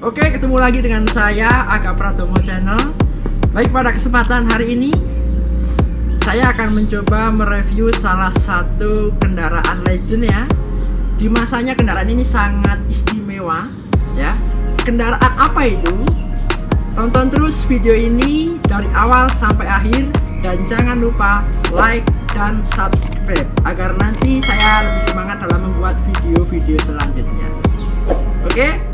Oke, ketemu lagi dengan saya Aga Pratomo Channel. Baik, pada kesempatan hari ini saya akan mencoba mereview salah satu kendaraan legend ya. Di masanya kendaraan ini sangat istimewa ya. Kendaraan apa itu? Tonton terus video ini dari awal sampai akhir dan jangan lupa like dan subscribe agar nanti saya lebih semangat dalam membuat video-video selanjutnya. Oke?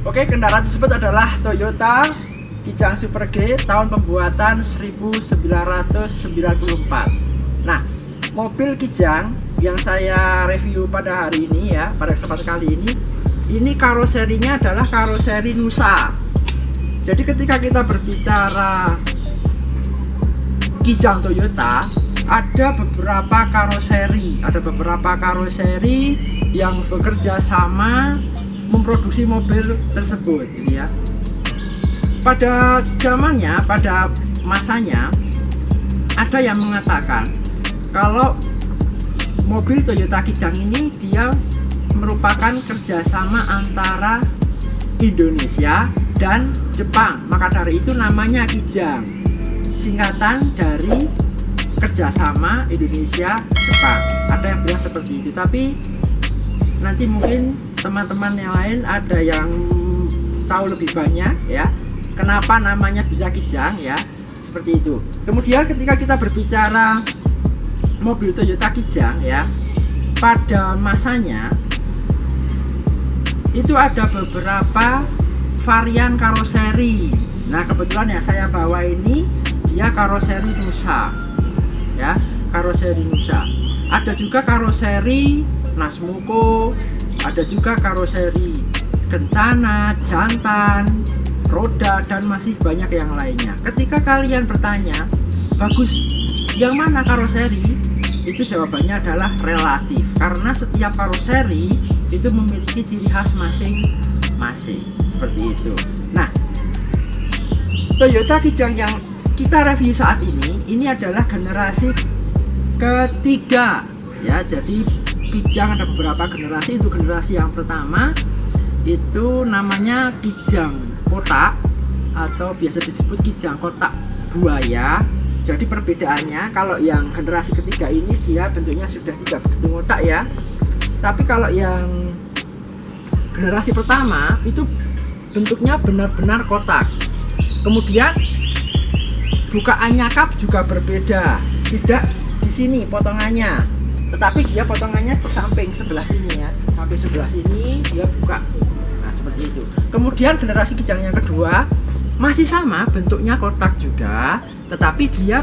Oke, kendaraan tersebut adalah Toyota Kijang Super G tahun pembuatan 1994. Nah, mobil Kijang yang saya review pada hari ini ya, pada kesempatan kali ini karoserinya adalah karoseri Nusa. Jadi ketika kita berbicara Kijang Toyota, ada beberapa karoseri yang bekerja sama memproduksi mobil tersebut gitu ya. Pada zamannya, pada masanya ada yang mengatakan kalau mobil Toyota Kijang ini dia merupakan kerjasama antara Indonesia dan Jepang, maka dari itu namanya Kijang, singkatan dari kerjasama Indonesia Jepang. Ada yang bilang seperti itu, tapi nanti mungkin teman-teman yang lain ada yang tahu lebih banyak ya, kenapa namanya bisa Kijang ya, seperti itu. Kemudian ketika kita berbicara mobil Toyota Kijang ya, pada masanya itu ada beberapa varian karoseri. Nah, kebetulan ya saya bawa ini dia karoseri Nusa ya, karoseri Nusa. Ada juga karoseri Nasmuko, ada juga karoseri Kencana, Jantan, Roda, dan masih banyak yang lainnya. Ketika kalian bertanya, bagus yang mana karoseri? Itu jawabannya adalah relatif, karena setiap karoseri itu memiliki ciri khas masing-masing. Seperti itu. Nah, Toyota Kijang yang kita review saat ini adalah generasi ketiga ya. Jadi Kijang ada beberapa generasi. Itu generasi yang pertama itu namanya Kijang kotak atau biasa disebut Kijang kotak buaya. Jadi perbedaannya, kalau yang generasi ketiga ini dia bentuknya sudah tidak begitu kotak ya, tapi kalau yang generasi pertama itu bentuknya benar-benar kotak. Kemudian bukaannya kap juga berbeda, tidak di sini potongannya, tetapi dia potongannya di samping sebelah sini ya, sampai sebelah sini dia buka. Nah, seperti itu. Kemudian generasi Kijang yang kedua masih sama, bentuknya kotak juga, tetapi dia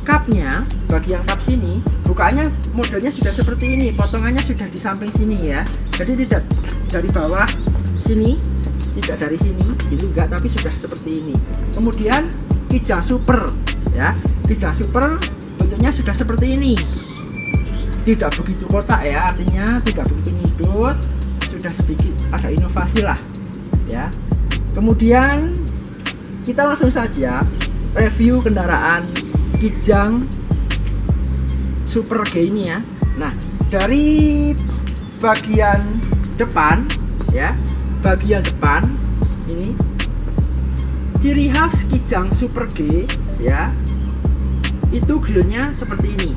kapnya, bagian kap sini bukaannya modelnya sudah seperti ini, potongannya sudah di samping sini ya. Jadi tidak dari bawah sini, tidak dari sini gitu enggak, tapi sudah seperti ini. Kemudian Kijang Super ya, Kijang Super bentuknya sudah seperti ini, tidak begitu kotak ya, artinya tidak begitu nyidut, sudah sedikit ada inovasi lah ya. Kemudian kita langsung saja review kendaraan Kijang Super G ini ya. Nah, dari bagian depan ya, bagian depan ini ciri khas Kijang Super G ya, itu grillnya seperti ini.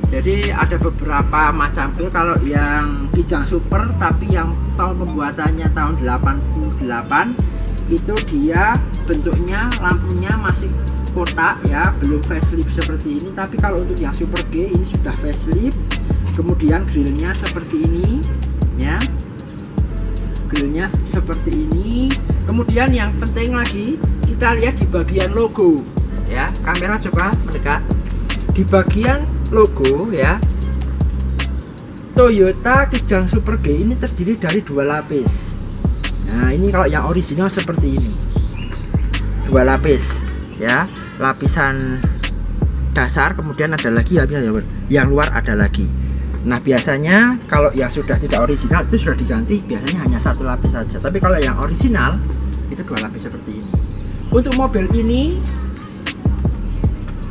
Jadi ada beberapa macam grill. Kalau yang Kijang Super tapi yang tahun pembuatannya tahun 88 itu dia bentuknya lampunya masih kotak ya, belum facelift seperti ini. Tapi kalau untuk yang Super G ini sudah facelift. Kemudian grillnya seperti ini ya, grillnya seperti ini. Kemudian yang penting lagi kita lihat di bagian logo ya, kamera coba mendekat. Di bagian logo ya, Toyota Kijang Super G ini terdiri dari 2 lapis. Nah, ini kalau yang original seperti ini, 2 lapis ya, lapisan dasar, kemudian ada lagi yang luar ada lagi. Nah, biasanya kalau yang sudah tidak original itu sudah diganti, biasanya hanya 1 lapis saja. Tapi kalau yang original itu 2 lapis seperti ini. Untuk mobil ini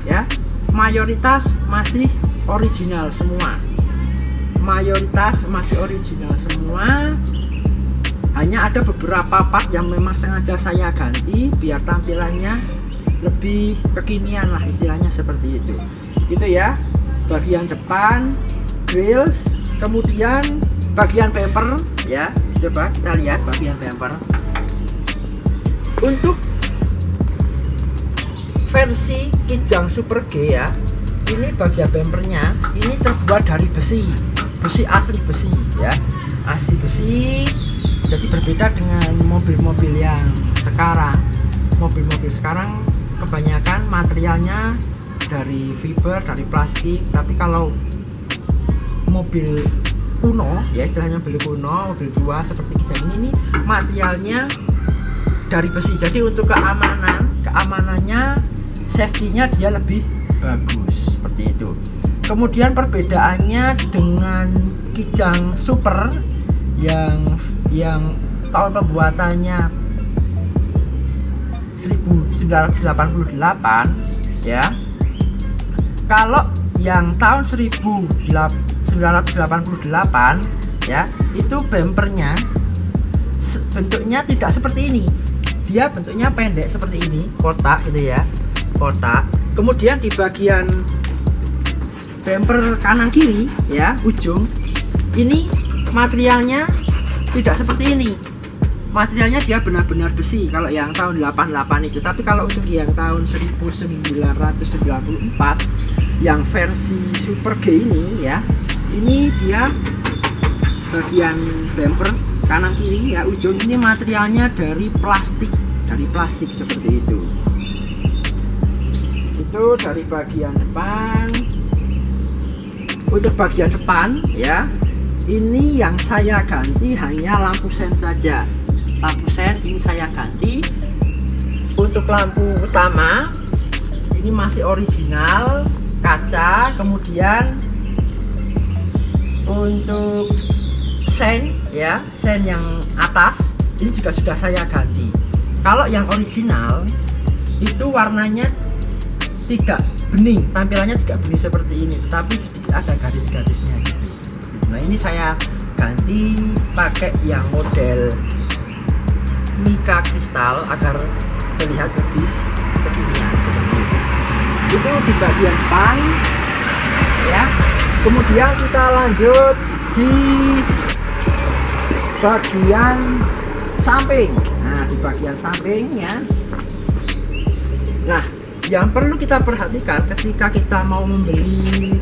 ya, mayoritas masih original semua. Mayoritas masih original semua. Hanya ada beberapa part yang memang sengaja saya ganti biar tampilannya lebih kekinian lah, istilahnya seperti itu. Itu ya, bagian depan grills, kemudian bagian bumper ya. Coba kita lihat bagian bumper. Untuk versi Kijang Super G ya, ini bagian bumpernya ini terbuat dari besi asli besi ya, asli besi. Jadi berbeda dengan mobil-mobil yang sekarang. Mobil-mobil sekarang kebanyakan materialnya dari fiber, dari plastik. Tapi kalau mobil kuno ya, istilahnya mobil kuno, mobil tua seperti Kijang ini materialnya dari besi. Jadi untuk keamanannya, safety-nya dia lebih bagus seperti itu. Kemudian perbedaannya dengan Kijang Super yang tahun pembuatannya 1988 ya. Kalau yang tahun 1988 ya, itu bumpernya bentuknya tidak seperti ini. Dia bentuknya pendek seperti ini, kotak gitu ya, kotak. Kemudian di bagian bumper kanan kiri ya, ujung ini materialnya tidak seperti ini. Materialnya dia benar-benar besi kalau yang tahun 88 itu. Tapi kalau untuk yang tahun 1994 yang versi Super G ini ya, ini dia bagian bumper kanan kiri ya, ujung ini materialnya dari plastik seperti itu. Itu dari bagian depan. Untuk bagian depan ya, ini yang saya ganti hanya lampu sen saja. Lampu sen ini saya ganti. Untuk lampu utama ini masih original kaca. Kemudian untuk sen ya, sen yang atas ini juga sudah saya ganti. Kalau yang original itu warnanya tidak bening, tampilannya tidak bening seperti ini, tetapi sedikit ada garis-garisnya gitu. Nah, ini saya ganti pakai yang model Mika kristal agar terlihat lebih kekinian seperti itu. Itu di bagian depan ya. Kemudian kita lanjut di bagian samping. Nah, di bagian samping ya. Nah, yang perlu kita perhatikan ketika kita mau membeli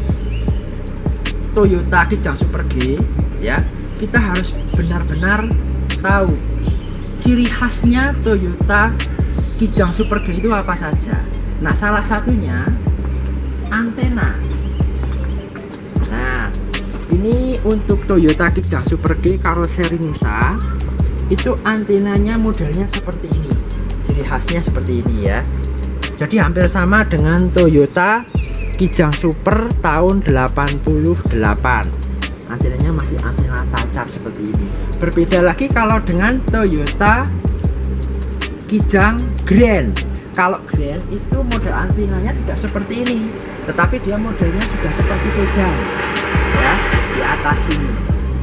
Toyota Kijang Super G ya, kita harus benar-benar tahu ciri khasnya Toyota Kijang Super G itu apa saja. Nah, salah satunya antena. Nah, ini untuk Toyota Kijang Super G karoseri Nusa, itu antenanya modelnya seperti ini. Ciri khasnya seperti ini ya. Jadi hampir sama dengan Toyota Kijang Super tahun 88. antenanya masih antena tancap seperti ini. Berbeda lagi kalau dengan Toyota Kijang Grand. Kalau Grand itu model antenanya tidak seperti ini, tetapi dia modelnya sudah seperti sedan ya, di atas ini.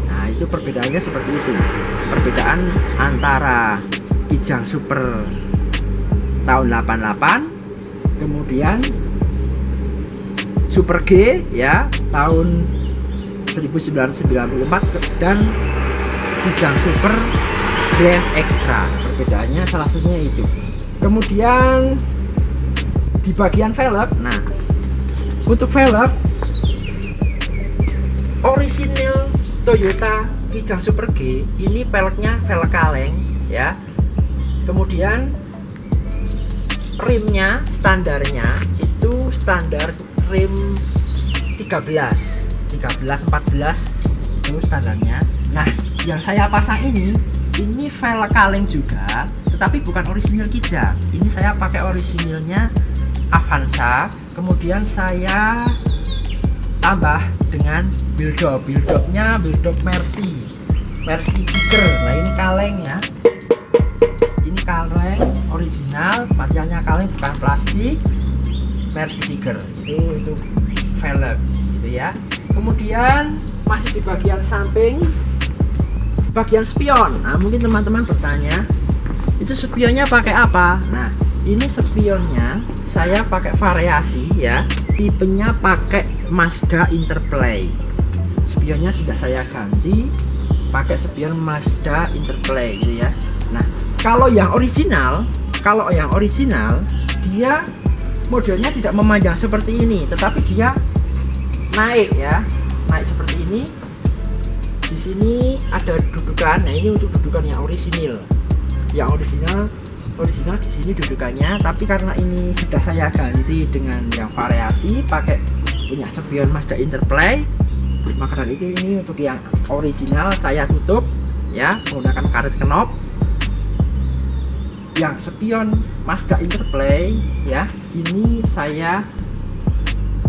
Nah itu perbedaannya seperti itu, perbedaan antara Kijang Super tahun 88 kemudian Super G ya tahun 1994 dan Kijang Super Grand Extra. Perbedaannya salah satunya itu. Kemudian di bagian velg, nah untuk velg orisinil Toyota Kijang Super G ini velgnya velg kaleng ya. Kemudian rimnya standarnya itu standar rim 13 14 itu standarnya. Nah yang saya pasang ini velg kaleng juga, tetapi bukan orisinil Kijang. Ini saya pakai orisinilnya Avanza, kemudian saya tambah dengan build-upnya build-up Mercy Tiger. Nah ini kaleng ya, ini kaleng original, materialnya kaleng bukan plastik, Mercy Tiger itu velg gitu ya. Kemudian masih di bagian samping, bagian spion. Nah mungkin teman-teman bertanya, itu spionnya pakai apa? Nah ini spionnya saya pakai variasi ya, tipenya pakai Mazda Interplay. Spionnya sudah saya ganti pakai spion Mazda Interplay gitu ya. Nah kalau yang original dia modelnya tidak memanjang seperti ini, tetapi dia naik ya, naik seperti ini. Di sini ada dudukan. Nah ini untuk dudukan yang orisinil. Yang orisinal di sini dudukannya, tapi karena ini sudah saya ganti dengan yang variasi pakai punya spion Mazda Interplay, maka dari itu ini untuk yang original saya tutup ya menggunakan karet knop. Yang spion Mazda Interplay ya ini saya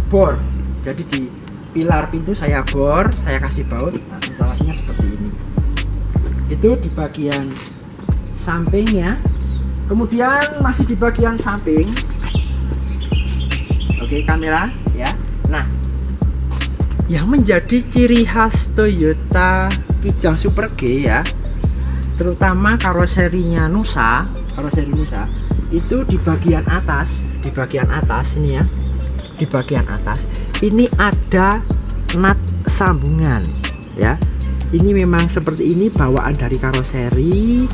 bor, jadi di pilar pintu saya bor, saya kasih baut. Nah, instalasinya seperti ini. Itu di bagian samping ya. Kemudian masih di bagian samping, oke kamera ya. Nah yang menjadi ciri khas Toyota Kijang Super G ya, terutama karoserinya Nusa, karoseri Nusa itu di bagian atas ini ya, di bagian atas ini ada nut sambungan ya. Ini memang seperti ini bawaan dari karoseri,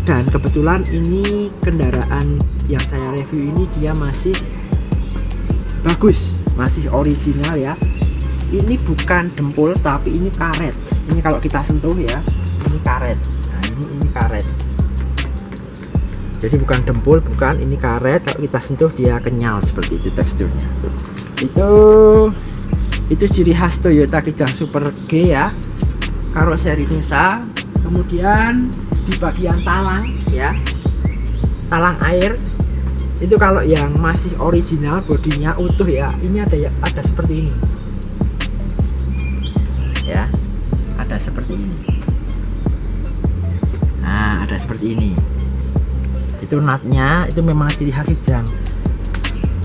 dan kebetulan ini kendaraan yang saya review ini dia masih bagus, masih original ya. Ini bukan dempul tapi ini karet. Ini kalau kita sentuh ya, ini karet. Nah ini karet. Jadi bukan dempul, bukan, ini karet. Kalau kita sentuh dia kenyal seperti itu teksturnya. Itu ciri khas Toyota Kijang Super G ya, karoseri Nusa. Kemudian di bagian talang ya, talang air itu kalau yang masih original bodinya utuh ya, ini ada seperti ini ya, ada seperti ini. Nah ada seperti ini, itu nutnya itu memang ciri khas Kijang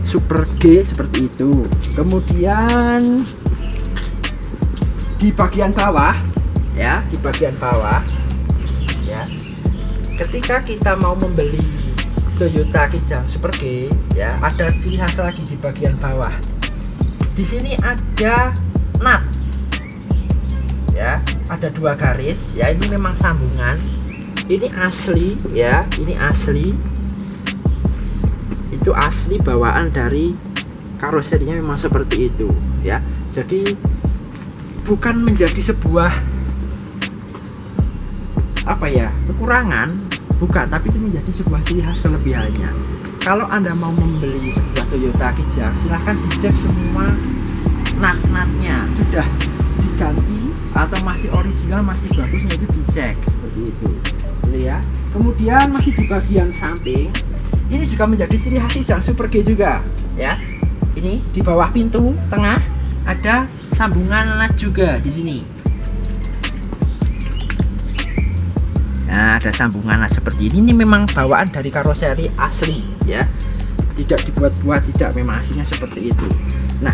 Super G seperti itu. Kemudian di bagian bawah ya, di bagian bawah ya, ketika kita mau membeli Toyota Kijang Super G ya, ada ciri khas lagi di bagian bawah. Di sini ada nut ya, ada 2 garis ya. Ini memang sambungan, ini asli ya, ini asli, itu asli bawaan dari karoserinya memang seperti itu ya. Jadi bukan menjadi sebuah apa ya kekurangan, bukan, tapi itu menjadi sebuah ciri khas kelebihannya. Kalau Anda mau membeli sebuah Toyota Kijang, silahkan dicek semua nut-nutnya sudah diganti atau masih original, masih bagusnya, itu dicek seperti itu ya. Kemudian masih di bagian samping, ini juga menjadi ciri khas Kijang Super G juga ya. Ini di bawah pintu tengah ada sambungan nut juga di sini. Nah, ada sambungan nut seperti ini. Ini memang bawaan dari karoseri asli ya. Tidak dibuat-buat, tidak, memang aslinya seperti itu. Nah,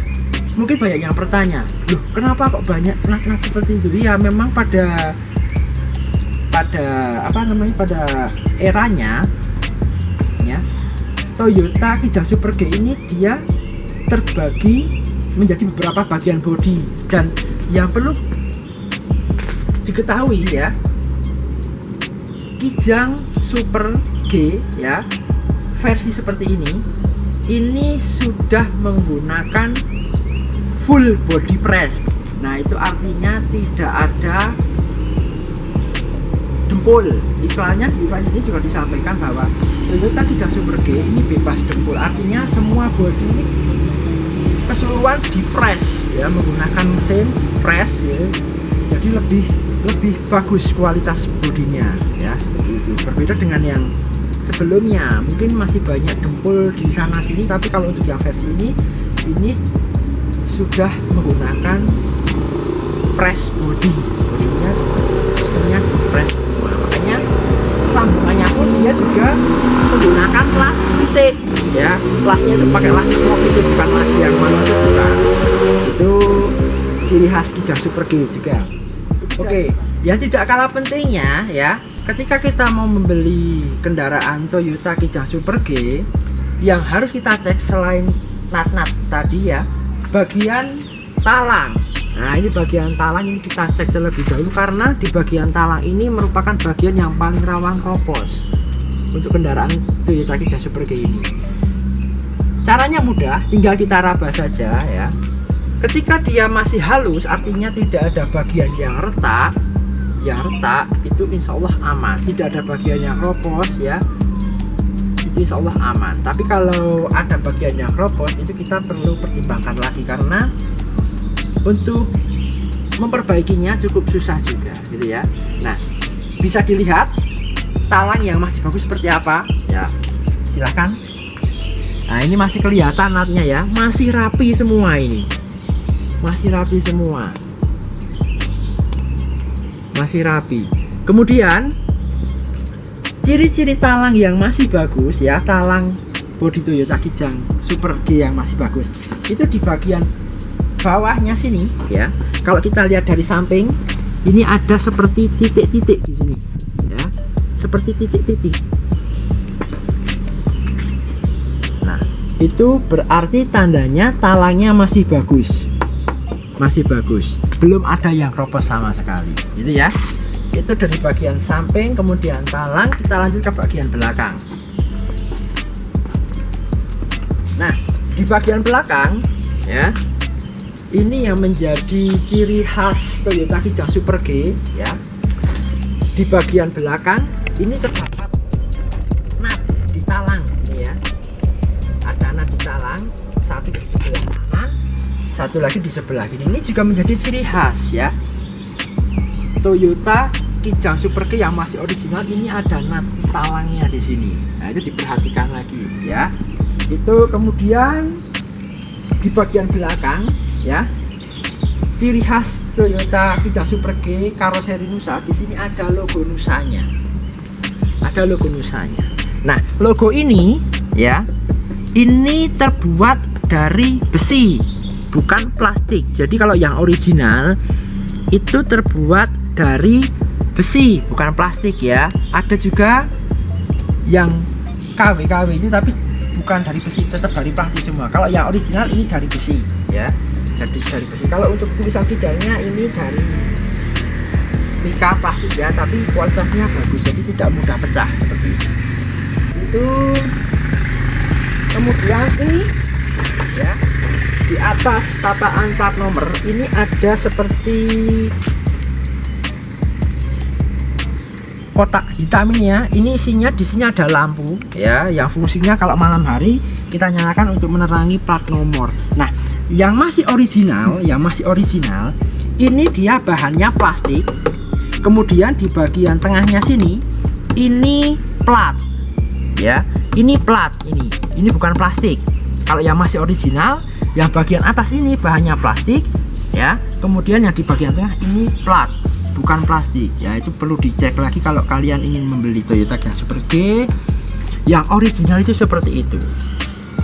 mungkin banyak yang bertanya, loh kenapa kok banyak nut-nut seperti itu? Ya memang pada eranya ya, Toyota Kijang Super G ini dia terbagi menjadi beberapa bagian bodi. Dan yang perlu diketahui ya, Kijang Super G ya versi seperti ini sudah menggunakan full body press. Nah, itu artinya tidak ada dempul. Iklannya di sini juga disampaikan bahwa Toyota Kijang Super G ini bebas dempul. Artinya semua bodi ini keseluruhan di press ya, menggunakan mesin press ya. Jadi lebih bagus kualitas bodinya ya, seperti itu. Berbeda dengan yang sebelumnya, mungkin masih banyak dempul di sana sini, tapi kalau untuk yang versi ini sudah menggunakan press bodinya sistemnya press. Makanya sambungannya pun dia juga menggunakan las titik ya. Lasnya itu pakai las titik, itu bukan las yang manual, itu bukan. Itu ciri khas Kijang Super G juga. Oke, yang tidak kalah pentingnya ya, ketika kita mau membeli kendaraan Toyota Kijang Super G, yang harus kita cek selain nut-nut tadi ya, bagian talang. Nah, ini bagian talang ini kita cek terlebih dahulu, karena di bagian talang ini merupakan bagian yang paling rawan kropos untuk kendaraan Toyota Kijang Super G ini. Caranya mudah, tinggal kita raba saja ya. Ketika dia masih halus, artinya tidak ada bagian yang retak. Yang retak itu insya Allah aman. Tidak ada bagian yang kropos ya, itu insya Allah aman. Tapi kalau ada bagian yang kropos, itu kita perlu pertimbangkan lagi, karena untuk memperbaikinya cukup susah juga gitu ya. Nah, bisa dilihat talang yang masih bagus seperti apa ya, silahkan. Nah, ini masih kelihatan nutnya ya, masih rapi semua, ini masih rapi semua, masih rapi. Kemudian ciri-ciri talang yang masih bagus ya, talang bodi Toyota Kijang Super G yang masih bagus itu di bagian bawahnya sini ya. Kalau kita lihat dari samping, ini ada seperti titik-titik di sini ya, seperti titik-titik. Nah, itu berarti tandanya talangnya masih bagus, masih bagus, belum ada yang kropos sama sekali gitu ya. Itu dari bagian samping. Kemudian talang, kita lanjut ke bagian belakang. Nah, di bagian belakang ya, ini yang menjadi ciri khas Toyota Kijang Super G ya. Di bagian belakang ini terdapat nut di talang ini ya. Ada nut di talang, satu di sebelah kanan, satu lagi di sebelah kiri. Ini juga menjadi ciri khas ya Toyota Kijang Super G yang masih original. Ini ada nut talangnya di sini. Nah, itu diperhatikan lagi ya. Itu kemudian di bagian belakang ya, ciri khas Toyota Kijang Super G karoseri Nusa, di sini ada logo Nusanya. Ada logo Nusanya. Nah, logo ini ya, ini terbuat dari besi, bukan plastik. Jadi kalau yang original itu terbuat dari besi, bukan plastik ya. Ada juga yang KW itu tapi bukan dari besi, tetap dari plastik semua. Kalau yang original ini dari besi ya, jadi dari besi. Kalau untuk tulisan kijangnya ini dari mika plastik ya, tapi kualitasnya bagus, jadi tidak mudah pecah seperti itu. Kemudian ini ya, di atas tataan plat nomor ini ada seperti kotak hitam ini ya. Ini isinya, di sini ada lampu ya, yang fungsinya kalau malam hari kita nyalakan untuk menerangi plat nomor. Nah, yang masih original, ini dia bahannya plastik. Kemudian di bagian tengahnya sini ini plat ya, ini plat, ini bukan plastik. Kalau yang masih original, yang bagian atas ini bahannya plastik, ya. Kemudian yang di bagian tengah ini plat, bukan plastik ya. Itu perlu dicek lagi kalau kalian ingin membeli Toyota Kijang Super G yang original itu seperti itu.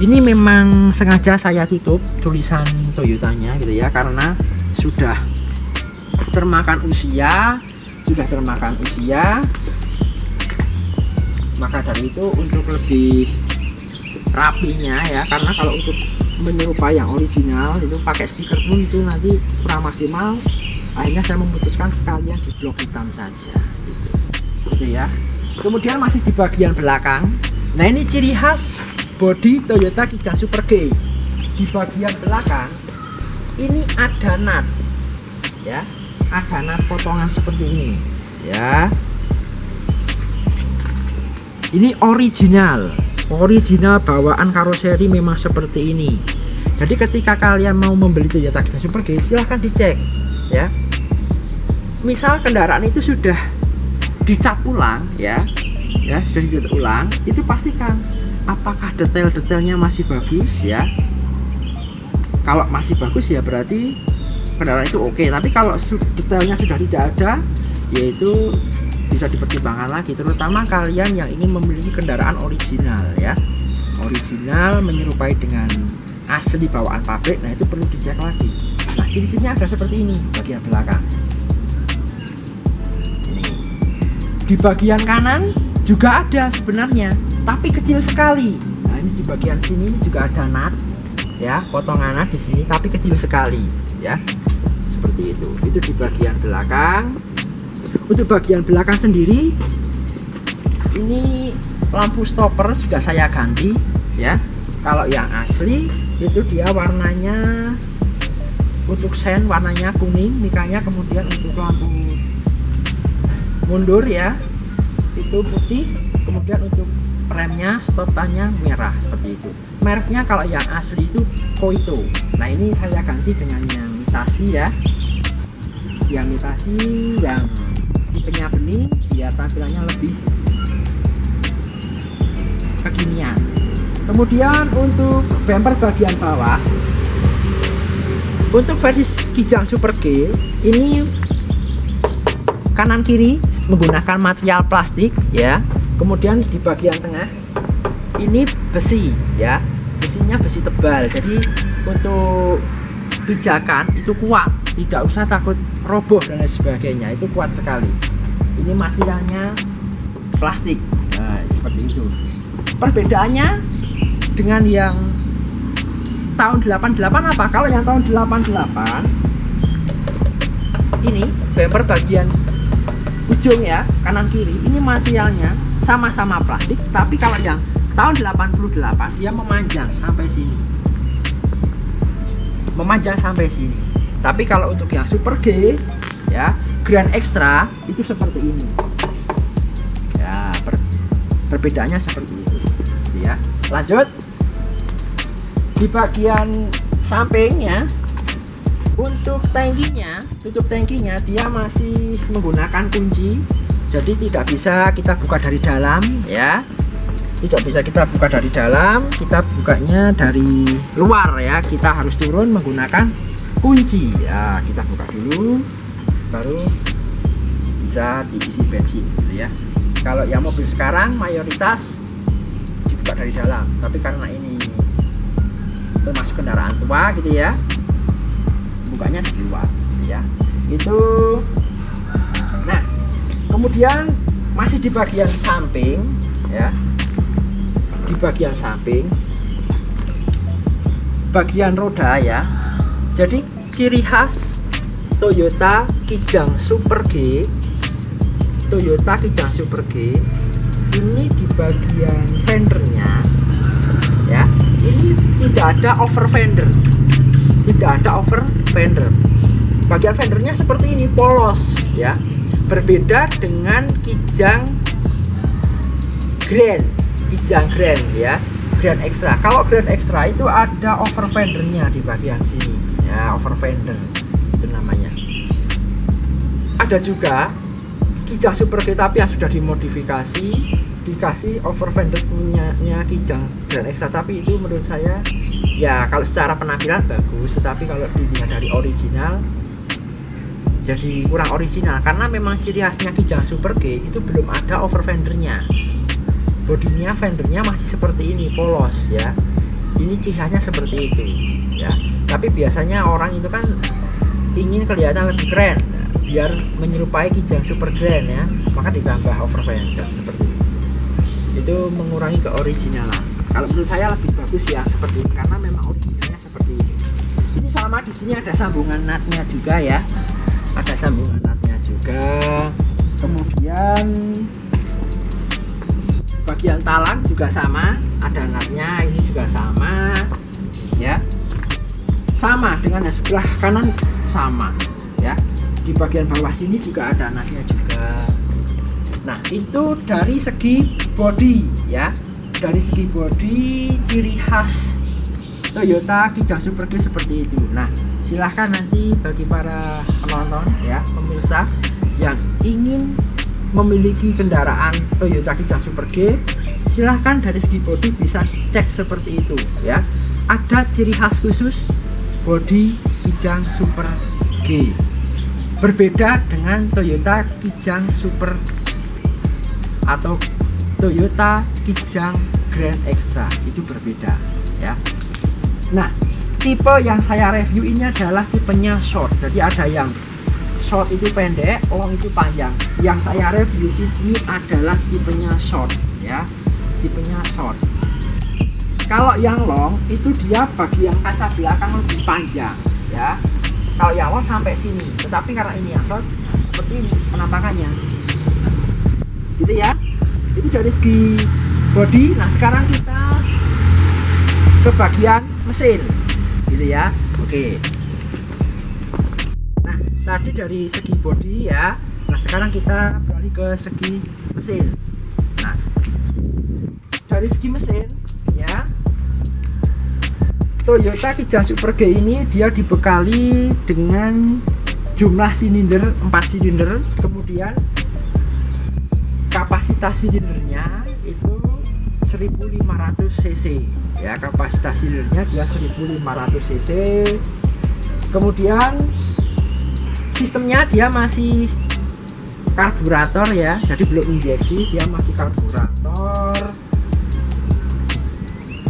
Ini memang sengaja saya tutup tulisan Toyotanya gitu ya, karena sudah termakan usia, maka dari itu untuk lebih rapinya ya, karena kalau untuk menyerupai yang original itu pakai stiker pun itu nanti kurang maksimal. Akhirnya saya memutuskan sekalian di blok hitam saja gitu ya. Kemudian masih di bagian belakang, nah ini ciri khas bodi Toyota Kijang Super G. Di bagian belakang ini ada nut ya, ada nut potongan seperti ini ya. Ini original bawaan karoseri memang seperti ini. Jadi ketika kalian mau membeli Toyota Kijang Super G, silahkan dicek ya. Misal kendaraan itu sudah dicat ulang ya, sudah dicat ulang, itu pastikan apakah detail-detailnya masih bagus ya. Kalau masih bagus ya berarti kendaraan itu oke. Tapi kalau detailnya sudah tidak ada, yaitu bisa dipertimbangkan lagi, terutama kalian yang ingin memiliki kendaraan original ya, original menyerupai dengan asli bawaan pabrik. Nah itu perlu dicek lagi. Nah ciri-cirinya ada seperti ini bagian belakang. Ini di bagian kanan juga ada sebenarnya, tapi kecil sekali. Nah ini di bagian sini juga ada nut ya, potongan nut di sini, tapi kecil sekali ya, seperti itu. Itu di bagian belakang. Untuk bagian belakang sendiri, ini lampu stopper sudah saya ganti ya. Kalau yang asli itu dia warnanya, untuk sen warnanya kuning mikanya, kemudian untuk lampu mundur ya itu putih, kemudian untuk remnya stopannya merah seperti itu. Mereknya kalau yang asli itu Koito. Nah ini saya ganti dengan yang imitasi ya, yang imitasi yang tipenya bening biar tampilannya lebih kekinian. Kemudian untuk bumper bagian bawah, untuk versi Kijang Super G ini kanan kiri menggunakan material plastik ya. Kemudian di bagian tengah ini besi ya, besinya besi tebal, jadi untuk pijakan itu kuat, tidak usah takut roboh dan lain sebagainya, itu kuat sekali. Ini materialnya plastik. Nah seperti itu. Perbedaannya dengan yang tahun 88 apa? Kalau yang tahun 88 ini bumper bagian ujung ya, kanan kiri ini materialnya sama-sama plastik, tapi kalau yang tahun 88 dia memanjang sampai sini. Memanjang sampai sini. Tapi kalau untuk yang Super G ya, Grand Extra itu seperti ini. Ya, perbedaannya seperti itu ya. Lanjut. Di bagian sampingnya, untuk tangkinya, tutup tangkinya dia masih menggunakan kunci, jadi tidak bisa kita buka dari dalam ya, tidak bisa kita buka dari dalam, kita bukanya dari luar ya. Kita harus turun menggunakan kunci ya. Kita buka dulu baru bisa diisi bensin gitu ya. Kalau yang mobil sekarang mayoritas dibuka dari dalam, tapi karena ini termasuk kendaraan tua gitu ya, bukanya di luar ya. Itu. Nah kemudian masih di bagian samping ya, di bagian samping bagian roda ya. Jadi ciri khas Toyota Kijang Super G, Toyota Kijang Super G ini di bagian fendernya ya, ini tidak ada over fender, tidak ada over fender. Bagian fendernya seperti ini, polos ya, berbeda dengan Kijang Grand, Kijang Grand ya, Grand Extra. Kalau Grand Extra itu ada over fendernya di bagian sini ya, over fender itu namanya. Ada juga Kijang Super G tapi yang sudah dimodifikasi, dikasih over fender punyanya Kijang Grand Extra, tapi itu menurut saya Ya kalau secara penampilan bagus, tetapi kalau dilihat dari original jadi kurang original, karena memang ciri khasnya Kijang Super G itu belum ada over fendernya. Bodinya, fendernya masih seperti ini, polos ya. Ini ciri khasnya seperti itu ya. Tapi biasanya orang itu kan ingin kelihatan lebih keren ya, biar menyerupai Kijang Super Grand ya, maka ditambah over fender seperti itu. Itu mengurangi keoriginalan. Kalau menurut saya lebih bagus ya seperti ini, karena memang originalnya seperti ini. Ini sama, di sini ada sambungan nutnya juga ya. Ada sambungan nutnya juga. Kemudian bagian talang juga sama, ada nutnya, ini juga sama ya, sama dengan yang sebelah kanan sama ya. Di bagian bawah sini juga ada nutnya juga. Nah itu dari segi body ya, dari segi body ciri khas Toyota Kijang Super G seperti itu. Nah silahkan nanti bagi para penonton ya, pemirsa yang ingin memiliki kendaraan Toyota Kijang Super G, silahkan dari segi body bisa cek seperti itu ya. Ada ciri khas khusus body Kijang Super G, berbeda dengan Toyota Kijang Super atau Toyota Kijang Grand Extra, itu berbeda ya. Nah tipe yang saya review ini adalah tipenya short, jadi ada yang short itu pendek, long itu panjang. Yang saya review ini adalah tipenya short ya, tipenya short. Kalau yang long itu dia bagian kaca belakang lebih panjang ya. Kalau yang long sampai sini, tetapi karena ini yang short seperti ini penampakannya gitu ya. Itu dari segi body. Nah sekarang kita ke bagian mesin gitu ya. Oke, nah tadi dari segi body ya. Nah sekarang kita beralih ke segi mesin. Nah dari segi mesin ya, Toyota Kijang Super G ini dia dibekali dengan jumlah silinder 4 silinder, kemudian kapasitas silindernya itu 1500 cc ya, kapasitas silindernya dia 1500 cc. Kemudian sistemnya dia masih karburator ya, jadi belum injeksi, dia masih karburator.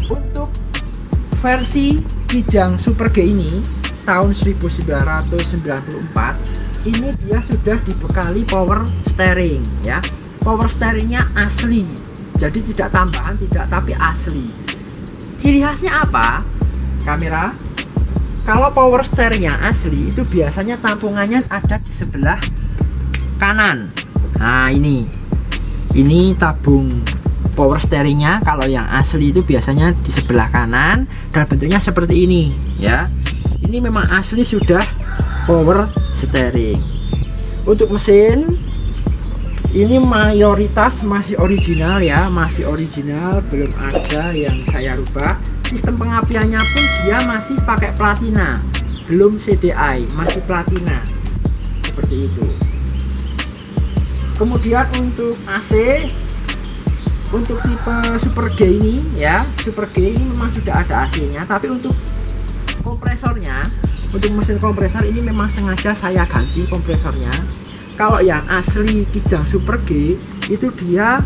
Untuk versi Kijang Super G ini tahun 1994 ini dia sudah dibekali power steering ya. Power steeringnya asli, jadi tidak tambahan, tidak, tapi asli. Ciri khasnya apa? Kamera. Kalau power steeringnya asli itu biasanya tampungannya ada di sebelah kanan. Nah ini tabung power steeringnya. Kalau yang asli itu biasanya di sebelah kanan dan bentuknya seperti ini ya. Ini memang asli sudah power steering. Untuk mesin ini mayoritas masih original ya, masih original, belum ada yang saya rubah. Sistem pengapiannya pun dia masih pakai platina, belum CDI, masih platina seperti itu. Kemudian untuk AC, untuk tipe Super G ini ya, Super G ini memang sudah ada AC-nya, tapi untuk kompresornya, untuk mesin kompresor ini memang sengaja saya ganti kompresornya. Kalau yang asli Kijang Super G itu dia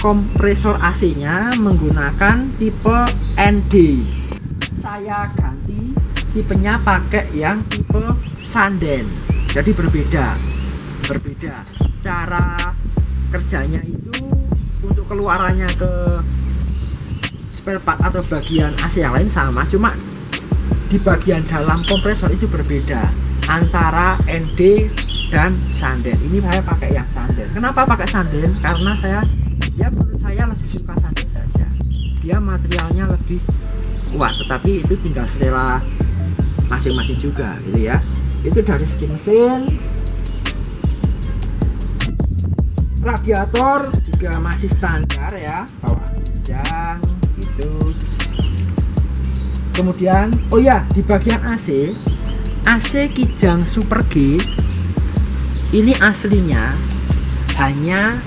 kompresor AC-nya menggunakan tipe ND. Saya ganti tipenya pakai yang tipe Sanden. Jadi berbeda cara kerjanya. Itu untuk keluarannya ke spare part atau bagian AC yang lain sama, cuma di bagian dalam kompresor itu berbeda antara ND dan Sanden. Ini saya pakai yang Sanden. Kenapa pakai Sanden? Karena menurut saya lebih suka Sanden saja. Dia materialnya lebih kuat, tetapi itu tinggal selera masing-masing juga gitu ya. Itu dari segi mesin. Radiator juga masih standar ya, bawah Kijang gitu. Kemudian oh ya, di bagian AC Kijang Super G ini aslinya hanya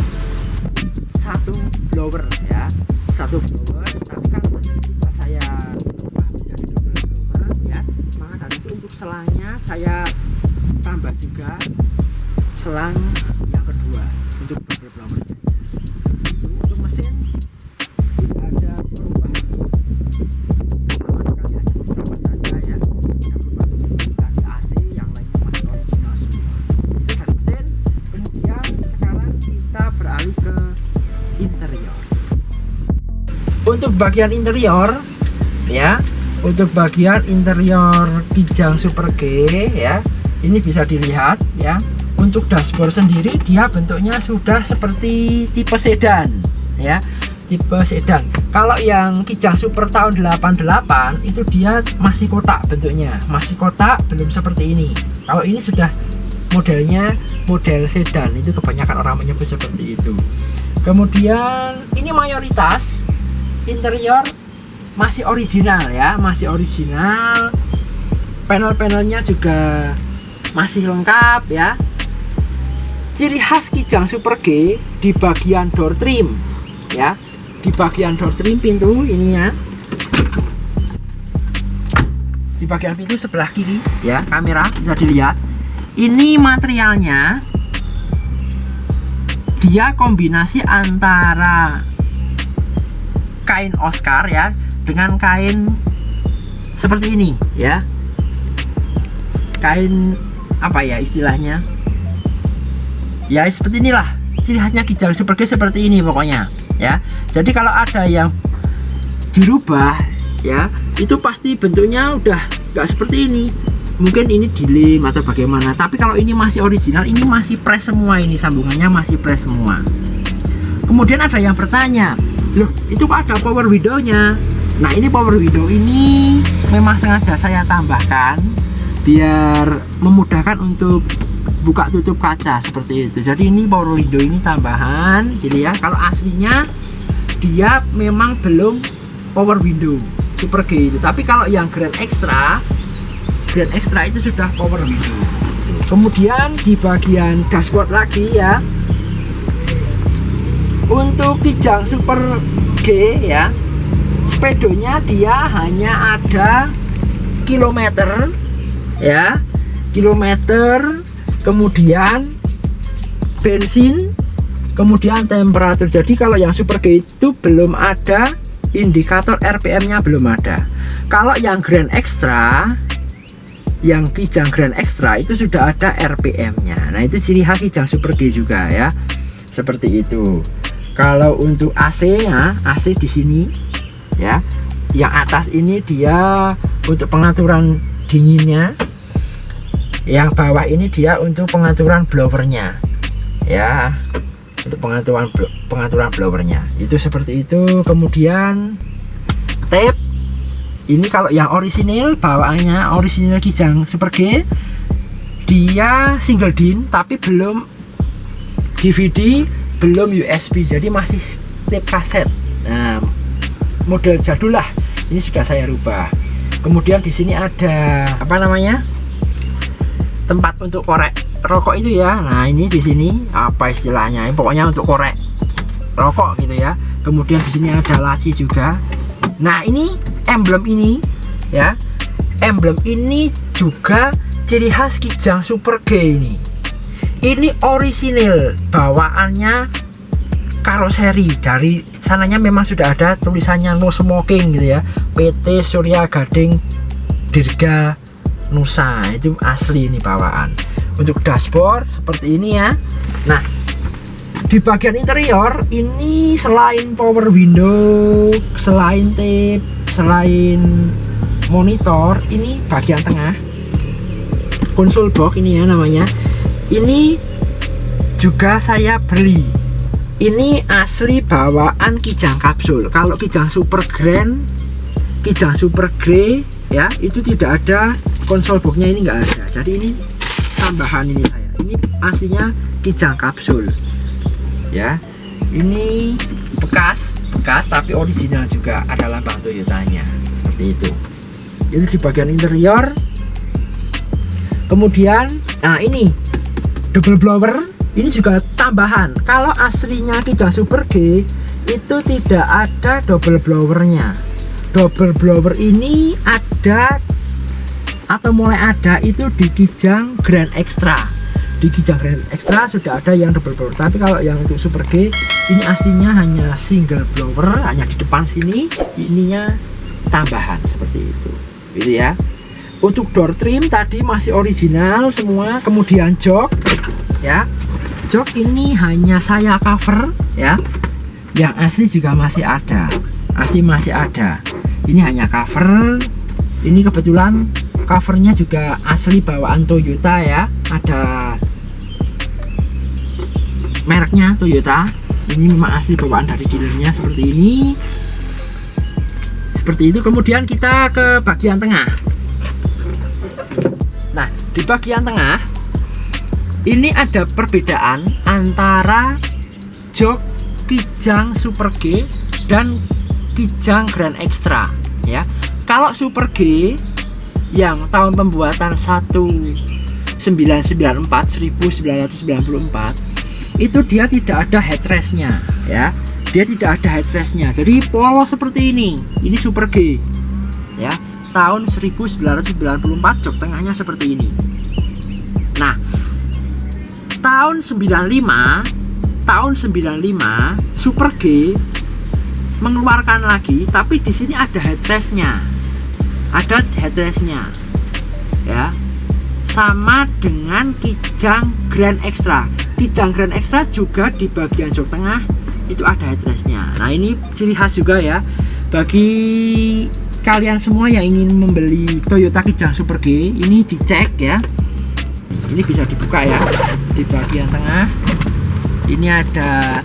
satu blower ya, satu blower, tapi kan bisa saya ubah selangnya saya tambah juga selang yang kedua untuk double blower. Untuk mesin tidak ada perubahan sama sekali, hanya beberapa saja ya, yang berubah dari AC, yang lainnya masih original semua. Itu dari mesin. Kemudian sekarang kita beralih ke interior. Untuk bagian interior ya, untuk bagian interior Kijang Super G ya, ini bisa dilihat ya. Untuk dashboard sendiri dia bentuknya sudah seperti tipe sedan ya, tipe sedan. Kalau yang Kijang Super tahun 88 itu dia masih kotak bentuknya, masih kotak, belum seperti ini. Kalau ini sudah modelnya model sedan, itu kebanyakan orang menyebut seperti itu. Kemudian ini mayoritas interior masih original ya, masih original. Panel-panelnya juga masih lengkap ya. Ciri khas Kijang Super G di bagian door trim ya, di bagian door trim pintu ini ya, di bagian pintu sebelah kiri ya, kamera bisa dilihat. Ini materialnya dia kombinasi antara kain Oscar ya dengan kain seperti ini ya, kain apa ya istilahnya ya, seperti inilah ciri khasnya Kijang Super G, seperti ini pokoknya ya. Jadi kalau ada yang dirubah ya, itu pasti bentuknya udah nggak seperti ini, mungkin ini dilem atau bagaimana. Tapi kalau ini masih original, ini masih press semua, ini sambungannya masih press semua. Kemudian ada yang bertanya, loh itu kok ada power window-nya? Nah ini power window ini memang sengaja saya tambahkan biar memudahkan untuk buka tutup kaca seperti itu. Jadi ini power window ini tambahan gitu ya. Kalau aslinya dia memang belum power window Super G itu, tapi kalau yang Grand Extra itu sudah power window. Kemudian di bagian dashboard lagi ya, untuk Kijang Super G ya, speedonya dia hanya ada kilometer ya, kilometer, kemudian bensin, kemudian temperatur. Jadi kalau yang Super G itu belum ada indikator RPM-nya, belum ada. Kalau yang Grand Extra, yang Kijang Grand Extra itu sudah ada RPM-nya. Nah itu ciri khas Kijang Super G juga ya, seperti itu. Kalau untuk AC ya, AC di sini ya, yang atas ini dia untuk pengaturan dinginnya, yang bawah ini dia untuk pengaturan blowernya ya, untuk pengaturan blowernya itu seperti itu. Kemudian tape ini kalau yang orisinil, bawaannya orisinil Kijang Super G dia single din tapi belum DVD, belum USB, jadi masih tape kaset. Nah model jadul lah, ini sudah saya rubah. Kemudian di sini ada apa namanya, tempat untuk korek rokok itu ya. Nah ini di sini apa istilahnya, pokoknya untuk korek rokok gitu ya. Kemudian di sini ada laci juga. Nah ini emblem ini ya, emblem ini juga ciri khas Kijang Super G ini. Ini orisinil, bawaannya karoseri, dari sananya memang sudah ada tulisannya no smoking gitu ya, PT Surya Gading Dirga Nusa, itu asli ini bawaan. Untuk dashboard seperti ini ya. Nah di bagian interior ini selain power window, selain tape, selain monitor, ini bagian tengah konsol box ini ya namanya, ini juga saya beli. Ini asli bawaan Kijang kapsul. Kalau Kijang Super Grand, Kijang Super Grey ya, itu tidak ada konsol boxnya, ini enggak ada. Jadi ini tambahan ini saya. Ini aslinya Kijang kapsul. Ya. Ini bekas tapi original juga, ada lambang Toyotanya. Seperti itu. Ini di bagian interior. Kemudian nah ini double blower, ini juga tambahan. Kalau aslinya Kijang Super G itu tidak ada double blowernya. Double blower ini ada atau mulai ada itu di Kijang Grand Extra. Di Kijang Grand Extra sudah ada yang double blower, tapi kalau yang untuk Super G ini aslinya hanya single blower, hanya di depan sini, ininya tambahan seperti itu gitu ya. Untuk door trim tadi masih original semua. Kemudian jok ya, jok ini hanya saya cover ya, yang asli juga masih ada, asli masih ada. Ini hanya cover, ini kebetulan covernya juga asli bawaan Toyota ya, ada mereknya Toyota. Ini memang asli bawaan dari dealernya seperti ini, seperti itu. Kemudian kita ke bagian tengah. Nah, di bagian tengah ini ada perbedaan antara jok Kijang Super G dan Kijang Grand Extra ya. Kalau Super G yang tahun pembuatan 1994 itu dia tidak ada headrestnya ya, dia tidak ada headrestnya, jadi polos seperti ini. Ini Super G ya, tahun 1994, jok tengahnya seperti ini. Nah, tahun 95 Super G mengeluarkan lagi, tapi di sini ada headrestnya, ya, sama dengan Kijang Grand Extra. Kijang Grand Extra juga di bagian jok tengah itu ada headrestnya. Nah, ini ciri khas juga ya bagi kalian semua yang ingin membeli Toyota Kijang Super G. Ini dicek ya, ini bisa dibuka ya, di bagian tengah ini ada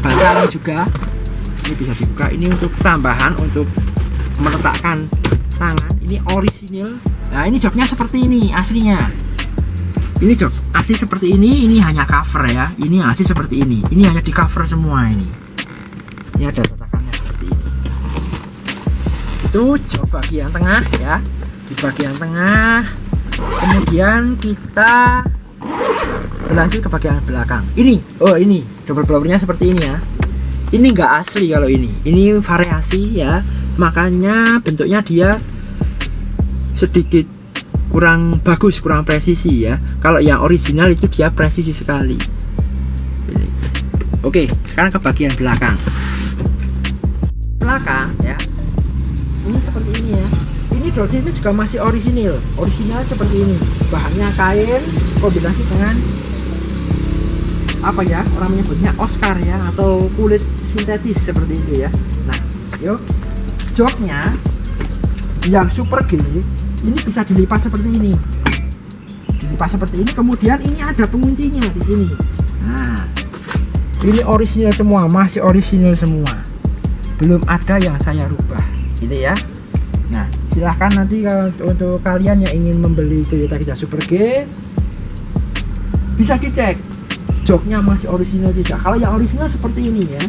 bantalan juga, ini bisa dibuka. Ini untuk tambahan untuk meletakkan tangan, ini orisinil. Nah, ini joknya seperti ini aslinya. Ini jok asli seperti ini hanya cover ya. Ini asli seperti ini hanya di cover semua ini. Ini ada tatakannya seperti ini. Itu jok bagian tengah ya, di bagian tengah. Kemudian kita berlanjut ke bagian belakang. Ini, oh ini double blowernya seperti ini ya. Ini enggak asli kalau ini variasi ya, makanya bentuknya dia sedikit kurang bagus, kurang presisi ya. Kalau yang original itu dia presisi sekali. Oke, sekarang ke bagian belakang. Belakang ya, ini seperti ini ya. Ini door trim juga masih original seperti ini. Bahannya kain kombinasi dengan apa ya, orang menyebutnya Oscar ya, atau kulit sintetis seperti itu ya. Nah, yuk, joknya yang Super G ini bisa dilipat seperti ini, kemudian ini ada penguncinya di sini. Nah, ini orisinal semua, masih orisinal semua, belum ada yang saya rubah gitu ya. Nah, silahkan nanti untuk kalian yang ingin membeli Toyota Kijang Super G bisa dicek joknya masih orisinal tidak. Kalau yang orisinal seperti ini ya.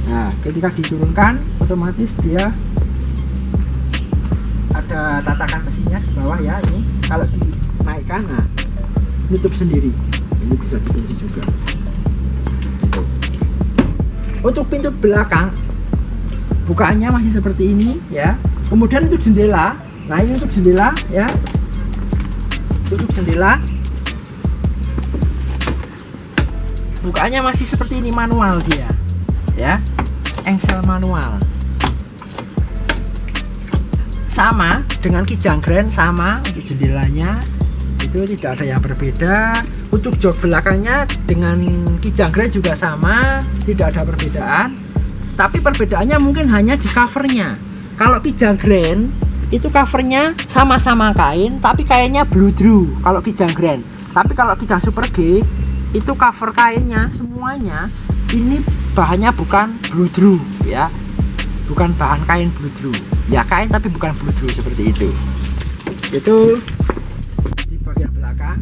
Nah, ketika diturunkan otomatis dia ada tatakan besinya di bawah ya. Ini kalau dinaikkan, nah nutup sendiri, ini bisa dikunci juga. Untuk pintu belakang bukaannya masih seperti ini ya. Kemudian untuk jendela, nah ini untuk jendela ya, untuk jendela bukaannya masih seperti ini, manual dia ya, engsel manual. Sama dengan Kijang Grand, sama untuk jendelanya itu tidak ada yang berbeda. Untuk jok belakangnya dengan Kijang Grand juga sama, tidak ada perbedaan. Tapi perbedaannya mungkin hanya di covernya. Kalau Kijang Grand itu covernya sama-sama kain, tapi kainnya blue drew kalau Kijang Grand. Tapi kalau Kijang Super G itu cover kainnya semuanya ini bahannya bukan blue drew ya, bukan bahan kain blue drew ya, kain tapi bukan blue drew seperti itu. Itu di bagian belakang.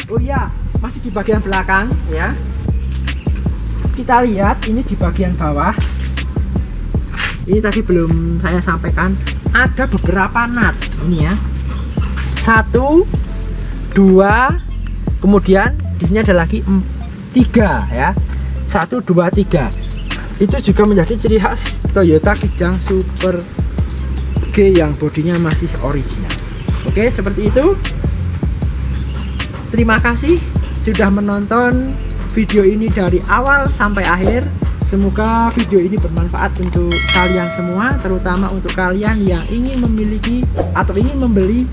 Oh iya, masih di bagian belakang ya. Kita lihat ini di bagian bawah. Ini tadi belum saya sampaikan, ada beberapa nut ini ya. 1, 2, kemudian di sini ada lagi 3 ya. 1, 2, 3. Itu juga menjadi ciri khas Toyota Kijang Super G G yang bodinya masih original. Oke, seperti itu. Terima kasih sudah menonton video ini dari awal sampai akhir. Semoga video ini bermanfaat untuk kalian semua, terutama untuk kalian yang ingin memiliki atau ingin membeli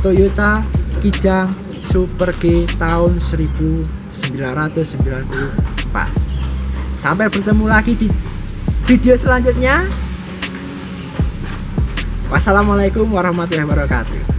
Toyota Kijang Super G tahun 1994. Sampai bertemu lagi di video selanjutnya. Wassalamualaikum warahmatullahi wabarakatuh.